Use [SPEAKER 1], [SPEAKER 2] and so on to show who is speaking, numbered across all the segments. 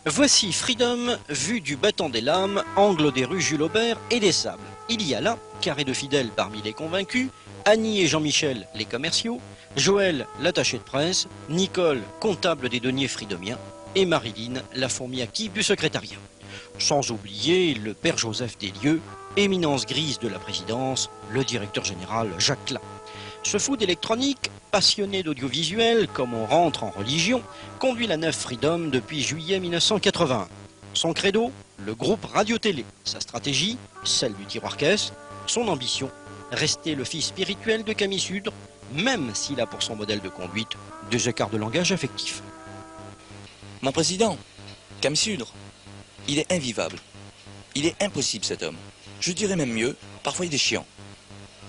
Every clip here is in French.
[SPEAKER 1] Voici Freedom, vue du battant des lames, angle des rues Jules Aubert et des Sables. Il y a là, carré de fidèles parmi les convaincus, Annie et Jean-Michel, les commerciaux, Joël, l'attaché de presse, Nicole, comptable des deniers fridomiens, et Marilyn, la fourmi active du secrétariat. Sans oublier le père Joseph Deslieux, éminence grise de la présidence, le directeur général Jacques Klein. Ce fou d'électronique, passionné d'audiovisuel, comme on rentre en religion, conduit la nef Freedom depuis juillet 1981. Son credo, le groupe radio-télé. Sa stratégie, celle du tiroir-caisse. Son ambition, rester le fils spirituel de Camille Sudre, même s'il a pour son modèle de conduite des écarts de langage affectifs.
[SPEAKER 2] Mon président, Camille Sudre, il est invivable. Il est impossible cet homme. Je dirais même mieux, parfois il est chiant.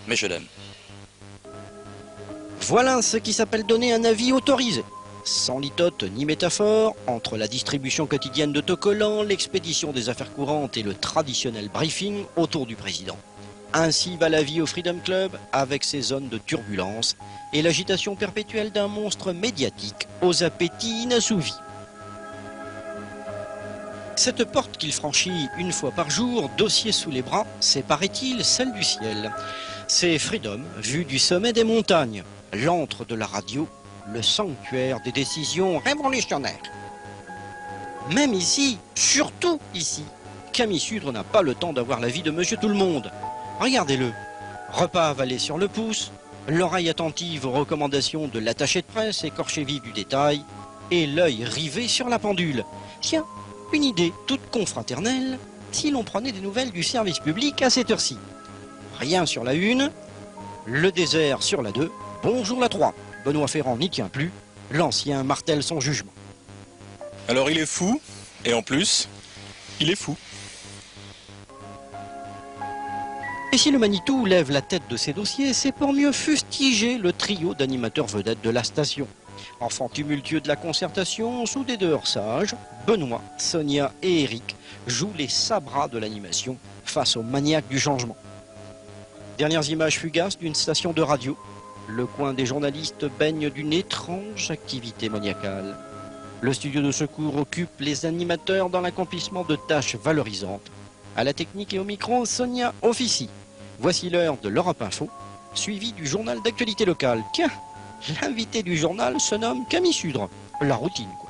[SPEAKER 2] Mais je l'aime.
[SPEAKER 1] Voilà ce qui s'appelle donner un avis autorisé. Sans litote ni métaphore, entre la distribution quotidienne d'autocollants, l'expédition des affaires courantes et le traditionnel briefing autour du président. Ainsi va la vie au Freedom Club, avec ses zones de turbulence et l'agitation perpétuelle d'un monstre médiatique aux appétits inassouvis. Cette porte qu'il franchit une fois par jour, dossier sous les bras, c'est, paraît-il, celle du ciel. C'est Freedom, vue du sommet des montagnes, l'antre de la radio, le sanctuaire des décisions révolutionnaires. Même ici, surtout ici, Camille Sudre n'a pas le temps d'avoir l'avis de Monsieur Tout-le-Monde. Regardez-le, repas avalé sur le pouce, l'oreille attentive aux recommandations de l'attaché de presse écorché vif du détail, et l'œil rivé sur la pendule. Tiens, une idée toute confraternelle, si l'on prenait des nouvelles du service public à cette heure-ci. Rien sur la 1, le désert sur la 2, bonjour la 3. Benoît Ferrand n'y tient plus, l'ancien martèle son jugement.
[SPEAKER 3] Alors il est fou, et en plus, il est fou.
[SPEAKER 1] Et si le Manitou lève la tête de ses dossiers, c'est pour mieux fustiger le trio d'animateurs vedettes de la station. Enfants tumultueux de la concertation, sous des dehors sages, Benoît, Sonia et Eric jouent les sabras de l'animation face aux maniaques du changement. Dernières images fugaces d'une station de radio. Le coin des journalistes baigne d'une étrange activité maniacale. Le studio de secours occupe les animateurs dans l'accomplissement de tâches valorisantes. À la technique et au micro, Sonia officie. Voici l'heure de l'Europe Info, suivi du journal d'actualité locale. Tiens, l'invité du journal se nomme Camille Sudre. La routine, quoi.